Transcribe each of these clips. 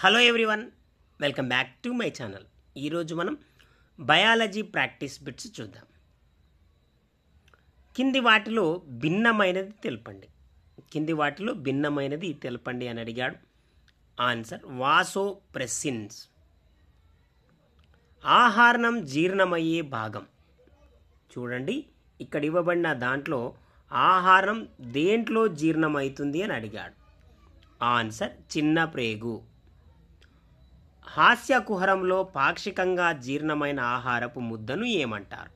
Hello everyone, welcome back to my channel. ఈరోజు మనం biology practice bits చూద్దాం. కింది వాటిలో భిన్నమైనది తెలపండి అని అడిగాడు. ఆన్సర్ వాసోప్రెసిన్స్. ఆహారం జీర్ణమయ్యే భాగం. చూడండి, ఇక్కడ ఇవ్వబడిన దాంట్లో ఆహారం దేంట్లో జీర్ణమవుతుంది అని అడిగాడు. ఆన్సర్ చిన్న ప్రేగు. హాస్య కుహరంలో పాక్షికంగా జీర్ణమైన ఆహారపు ముద్దను ఏమంటారు?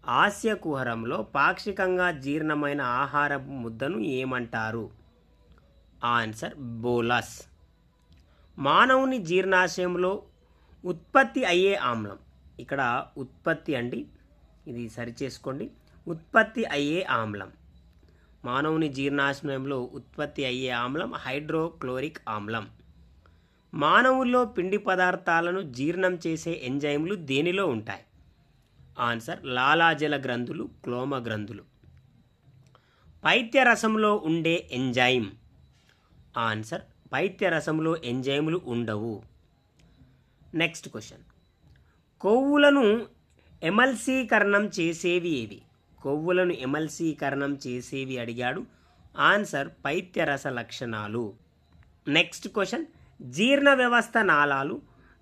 హాస్య కుహరంలో పాక్షికంగా జీర్ణమైన ఆహారపు ముద్దను ఏమంటారు? Answer bolus. మానవుని జీర్ణాశయంలో ఉత్పత్తి అయ్యే ఆమ్లం. ఇక్కడ ఉత్పత్తి అండి, ఇది సరిచేసుకోండి. ఉత్పత్తి అయ్యే ఆమ్లం, మానవుని జీర్ణాశయంలో ఉత్పత్తి అయ్యే ఆమ్లం హైడ్రోక్లోరిక్ ఆమ్లం. మానవుల్లో పిండి పదార్థాలను జీర్ణం చేసే ఎంజైమ్లు దేనిలో ఉంటాయి? ఆన్సర్ లాలాజల గ్రంథులు, క్లోమ గ్రంథులు. పైత్యరసంలో ఉండే ఎంజైమ్. ఆన్సర్ పైత్యరసంలో ఎంజైమ్లు ఉండవు. నెక్స్ట్ క్వశ్చన్, కొవ్వులను ఎమల్సీకరణం చేసేవి ఏవి? కొవ్వులను ఎమల్సీకరణం చేసేవి అడిగాడు. ఆన్సర్ పైత్యరస లక్షణాలు. నెక్స్ట్ క్వశ్చన్, జీర్ణ వ్యవస్థ నాళాలు,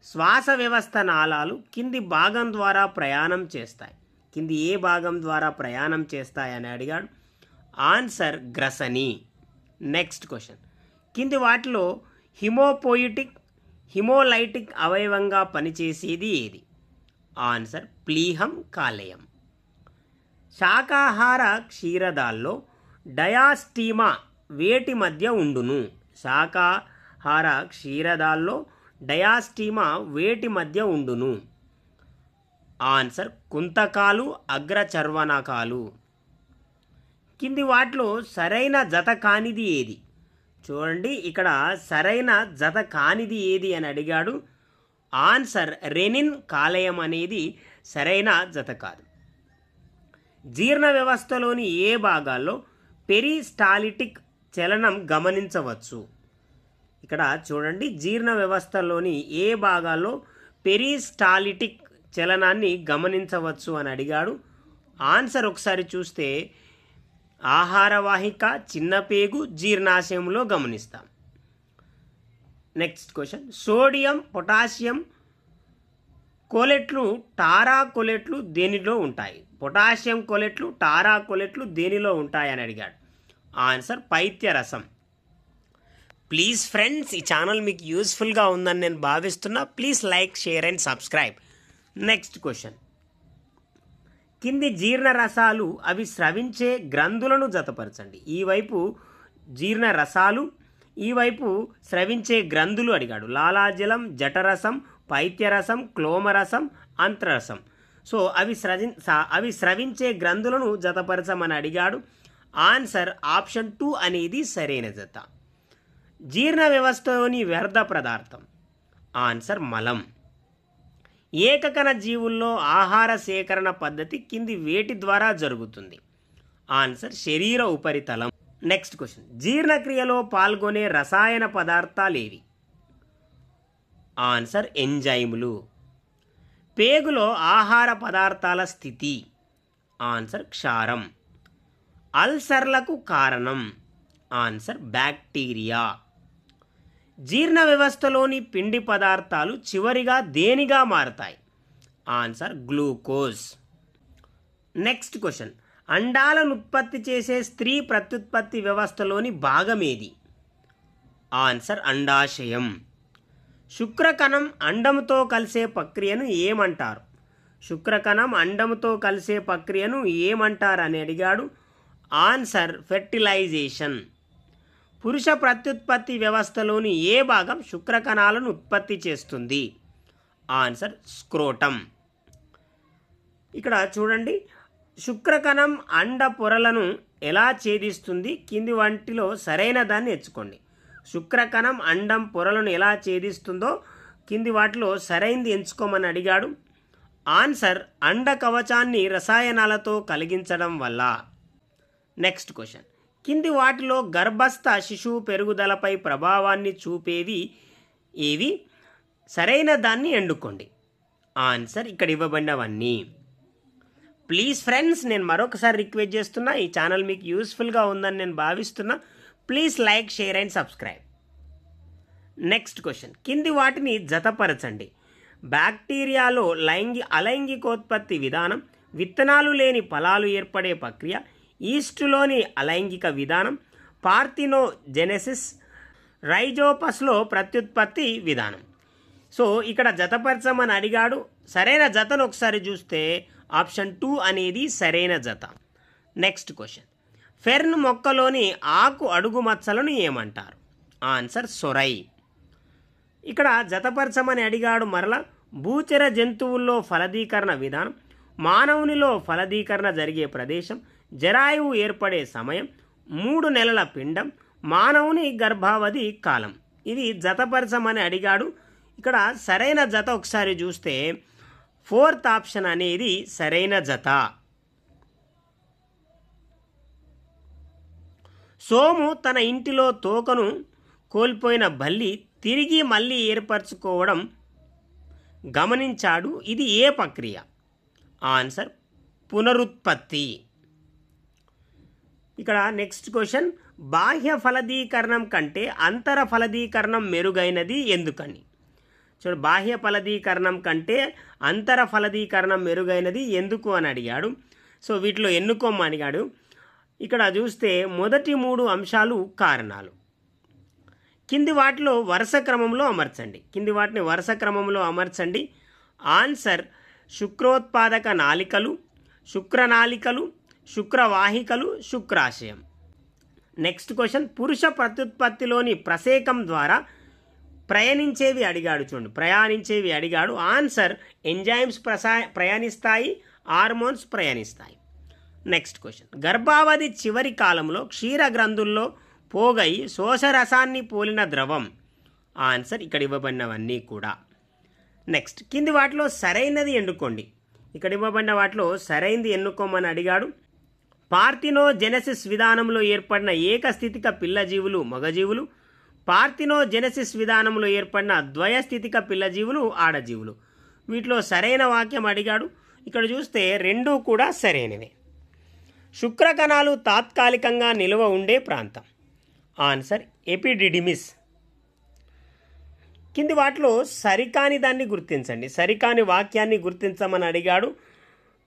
శ్వాస వ్యవస్థ నాళాలు కింది భాగం ద్వారా ప్రయాణం చేస్తాయి. కింది ఏ భాగం ద్వారా ప్రయాణం చేస్తాయి అని అడిగాడు. ఆన్సర్ గ్రసని. నెక్స్ట్ క్వశ్చన్, కింది వాటిలో హిమోలైటిక్ అవయవంగా పనిచేసేది ఏది? ఆన్సర్ ప్లీహం కాలేయం. శాకాహార క్షీరదాల్లో డయాస్టీమా వేటి మధ్య ఉండును? శాకాహార క్షీరదాల్లో డయాస్టీమా వేటి మధ్య ఉండును? ఆన్సర్ కుంతకాలు, అగ్రచర్వనకాలు. కింది వాటిలో సరైన జత కానిది ఏది? చూడండి, ఇక్కడ సరైన జత కానిది ఏది అని అడిగాడు. ఆన్సర్ రెనిన్ కాలేయం అనేది సరైన జత కాదు. జీర్ణ వ్యవస్థలోని ఏ భాగాల్లో పెరిస్టాలిటిక్ చలనం గమనించవచ్చు? ఇక్కడ చూడండి, జీర్ణ వ్యవస్థలోని ఏ భాగాల్లో పెరిస్టాలిటిక్ చలనాన్ని గమనించవచ్చు అని అడిగాడు. ఆన్సర్ ఒకసారి చూస్తే ఆహారవాహిక, చిన్నపేగు, జీర్ణాశయంలో గమనిస్తాం. నెక్స్ట్ క్వశ్చన్, సోడియం, పొటాషియం కోలెట్లు, టారా కోలెట్లు దేనిలో ఉంటాయి? పొటాషియం కోలెట్లు, టారా కోలెట్లు దేనిలో ఉంటాయి అని అడిగాడు. ఆన్సర్ పైత్యరసం. ప్లీజ్ ఫ్రెండ్స్, ఈ ఛానల్ మీకు యూస్ఫుల్గా ఉందని నేను భావిస్తున్నా. Please like, share and subscribe. Next question, కింది జీర్ణ రసాలు అవి స్రవించే గ్రంథులను జతపరచండి. ఈ వైపు జీర్ణ రసాలు, ఈ వైపు స్రవించే గ్రంథులు అడిగాడు. లాలాజలం, జఠరసం, పైత్యరసం, క్లోమరసం, అంత్రరసం. సో అవి స్రవించే గ్రంథులను జతపరచమని అడిగాడు. ఆన్సర్ ఆప్షన్ 2 అనేది సరైన జత. జీర్ణ వ్యవస్థలోని వ్యర్థ పదార్థం. ఆన్సర్ మలం. ఏకకణ జీవుల్లో ఆహార సేకరణ పద్ధతి కింది వేటి ద్వారా జరుగుతుంది? ఆన్సర్ శరీర ఉపరితలం. నెక్స్ట్ క్వశ్చన్, జీర్ణక్రియలో పాల్గొనే రసాయన పదార్థాలేవి? ఆన్సర్ ఎంజైములు. పేగులో ఆహార పదార్థాల స్థితి. ఆన్సర్ క్షారం. అల్సర్లకు కారణం. Answer bacteria. జీర్ణ వ్యవస్థలోని పిండి పదార్థాలు చివరిగా దేనిగా మారతాయి? Answer glucose. నెక్స్ట్ క్వశ్చన్, అండాలను ఉత్పత్తి చేసే స్త్రీ ప్రత్యుత్పత్తి వ్యవస్థలోని భాగం ఏది? ఆన్సర్ అండాశయం. శుక్రకణం అండంతో కలిసే ప్రక్రియను ఏమంటారు? శుక్రకణం అండంతో కలిసే ప్రక్రియను ఏమంటారు అని అడిగాడు. Answer fertilisation. పురుష ప్రత్యుత్పత్తి వ్యవస్థలోని ఏ భాగం శుక్రకణాలను ఉత్పత్తి చేస్తుంది? Answer scrotum. ఇక్కడ చూడండి, శుక్రకణం అండ పొరలను ఎలా ఛేదిస్తుంది? కింది వాటిలో సరైన దాన్ని ఎంచుకోండి. శుక్రకణం అండం పొరలను ఎలా ఛేదిస్తుందో కింది వాటిలో సరైనది ఎంచుకోమని అడిగాడు. ఆన్సర్ అండ కవచాన్ని రసాయనాలతో కలిగించడం వల్ల. నెక్స్ట్ క్వశ్చన్, కింది వాటిలో గర్భస్థ శిశువు పెరుగుదలపై ప్రభావాన్ని చూపేవి ఇవి సరైన దాన్ని ఎన్నుకోండి. ఆన్సర్ ఇక్కడ ఇవ్వబడినవన్నీ. ప్లీజ్ ఫ్రెండ్స్, నేను మరొకసారి రిక్వెస్ట్ చేస్తున్నా, ఈ ఛానల్ మీకు యూస్ఫుల్గా ఉందని నేను భావిస్తున్నా. Please like, share and subscribe. Next question, కింది వాటిని జతపరచండి. బ్యాక్టీరియాలో అలైంగికోత్పత్తి విధానం, విత్తనాలు లేని ఫలాలు ఏర్పడే ప్రక్రియ, ఈస్టులోని అలైంగిక విధానం, పార్థినోజెనెసిస్, రైజోపస్లో ప్రత్యుత్పత్తి విధానం. సో ఇక్కడ జతపరచమని అడిగాడు. సరైన జతను ఒకసారి చూస్తే ఆప్షన్ 2 అనేది సరైన జత. నెక్స్ట్ క్వశ్చన్, ఫెర్న్ మొక్కలోని ఆకు అడుగు మచ్చలను ఏమంటారు? ఆన్సర్ సొరై. ఇక్కడ జతపరచమని అడిగాడు. మరలా భూచర జంతువుల్లో ఫలదీకరణ విధానం, మానవునిలో ఫలదీకరణ జరిగే ప్రదేశం, జరాయువు ఏర్పడే సమయం, 3 నెలల పిండం, మానవుని గర్భావధి కాలం. ఇవి జతపరచమని అడిగాడు. ఇక్కడ సరైన జత ఒకసారి చూస్తే 4th ఆప్షన్ అనేది సరైన జత. సోము తన ఇంటిలో తోకను కోల్పోయిన బల్లి తిరిగి మళ్ళీ ఏర్పరచుకోవడం గమనించాడు. ఇది ఏ ప్రక్రియ? ఆన్సర్ పునరుత్పత్తి. ఇక్కడ నెక్స్ట్ క్వశ్చన్, బాహ్య ఫలదీకరణం కంటే అంతర ఫలదీకరణం మెరుగైనది ఎందుకని? చూడు, బాహ్య ఫలదీకరణం కంటే అంతర ఫలదీకరణం మెరుగైనది ఎందుకు అని అడిగాడు. సో వీటిలో ఎన్నుకోమని అడిగాడు. ఇక్కడ చూస్తే మొదటి 3 అంశాలు కారణాలు. కింది వాటిలో వరుస క్రమంలో అమర్చండి. ఆన్సర్ శుక్రోత్పాదక నాళికలు, శుక్రనాళికలు, శుక్రవాహికలు, శుక్రాశయం. నెక్స్ట్ క్వశ్చన్, పురుష ప్రత్యుత్పత్తిలోని ప్రసేకం ద్వారా ప్రయాణించేవి అడిగాడు. ఆన్సర్ ఎంజైమ్స్ ప్రయాణిస్తాయి, హార్మోన్స్ ప్రయాణిస్తాయి. నెక్స్ట్ క్వశ్చన్, గర్భావధి చివరి కాలంలో క్షీర గ్రంథుల్లో పోగై శోషరసాన్ని పోలిన ద్రవం. ఆన్సర్ ఇక్కడ ఇవ్వబడినవన్నీ కూడా. నెక్స్ట్, కింది వాటిలో సరైనది ఎన్నుకోండి. ఇక్కడ ఇవ్వబడిన వాటిలో సరైనది ఎన్నుకోమని అడిగాడు. పార్థినోజెనెసిస్ విధానంలో ఏర్పడిన ఏకస్థితిక పిల్లజీవులు మగజీవులు, పార్థినోజెనెసిస్ విధానంలో ఏర్పడిన ద్వయస్థితిక పిల్లజీవులు ఆడజీవులు. వీటిలో సరైన వాక్యం అడిగాడు. ఇక్కడ చూస్తే 2 కూడా సరైనవే. శుక్రకణాలు తాత్కాలికంగా నిల్వ ఉండే ప్రాంతం. Answer epididymis. కింది వాటిలో సరికాని దాన్ని గుర్తించండి. సరికాని వాక్యాన్ని గుర్తించమని అడిగాడు.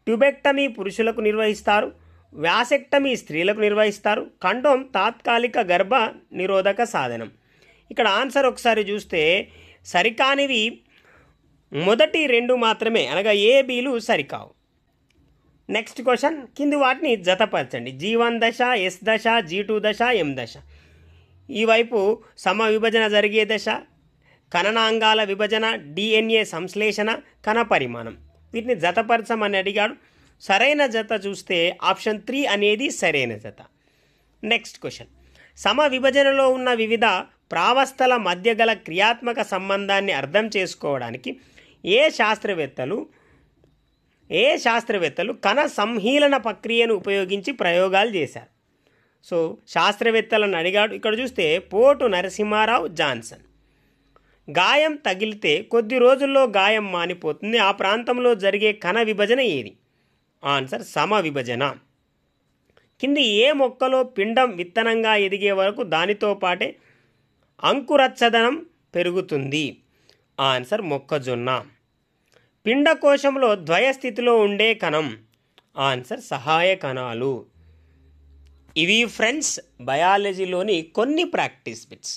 ట్యూబెక్టమీ పురుషులకు నిర్వహిస్తారు, వ్యాసెక్టమీ స్త్రీలకు నిర్వహిస్తారు, కండోమ్ తాత్కాలిక గర్భ నిరోధక సాధనం. ఇక్కడ ఆన్సర్ ఒకసారి చూస్తే సరికానివి మొదటి 2 మాత్రమే, అనగా ఏ, బీలు సరికావు. నెక్స్ట్ క్వశ్చన్, కింది వాటిని జతపరచండి. G1 దశ, S దశ, G2 దశ, M దశ. ఈ వైపు సమ విభజన జరిగే దశ, కణనాంగాల విభజన, DNA సంశ్లేషణ, కణ పరిమాణం. వీటిని జతపరచమని అడిగాడు. సరైన జత చూస్తే ఆప్షన్ 3 అనేది సరైన జత. నెక్స్ట్ క్వశ్చన్, సమ విభజనలో ఉన్న వివిధ ప్రావస్థల మధ్య గల క్రియాత్మక సంబంధాన్ని అర్థం చేసుకోవడానికి ఏ శాస్త్రవేత్తలు కణ సంహీలన ప్రక్రియను ఉపయోగించి ప్రయోగాలు చేశారు? సో శాస్త్రవేత్తలను అడిగాడు. ఇక్కడ చూస్తే పోటు నరసింహారావు, జాన్సన్. గాయం తగిలితే కొద్ది రోజుల్లో గాయం మానిపోతుంది. ఆ ప్రాంతంలో జరిగే కణ విభజన ఏది? ఆన్సర్ సమ విభజన. కింది ఏ మొక్కలో పిండం విత్తనంగా ఎదిగే వరకు దానితో పాటే అంకురచ్చదనం పెరుగుతుంది? ఆన్సర్ మొక్కజొన్న. పిండకోశంలో ద్వయస్థితిలో ఉండే కణం. ఆన్సర్ సహాయ కణాలు. ఇవి ఫ్రెండ్స్ బయాలజీలోని కొన్ని ప్రాక్టీస్ బిట్స్.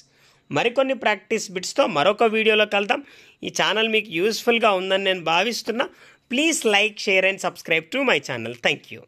మరికొన్ని ప్రాక్టీస్ బిట్స్తో మరొక వీడియోలో కలుద్దాం. ఈ ఛానల్ మీకు యూస్ఫుల్గా ఉందని నేను భావిస్తున్నా. Please like, share and subscribe to my channel. Thank you.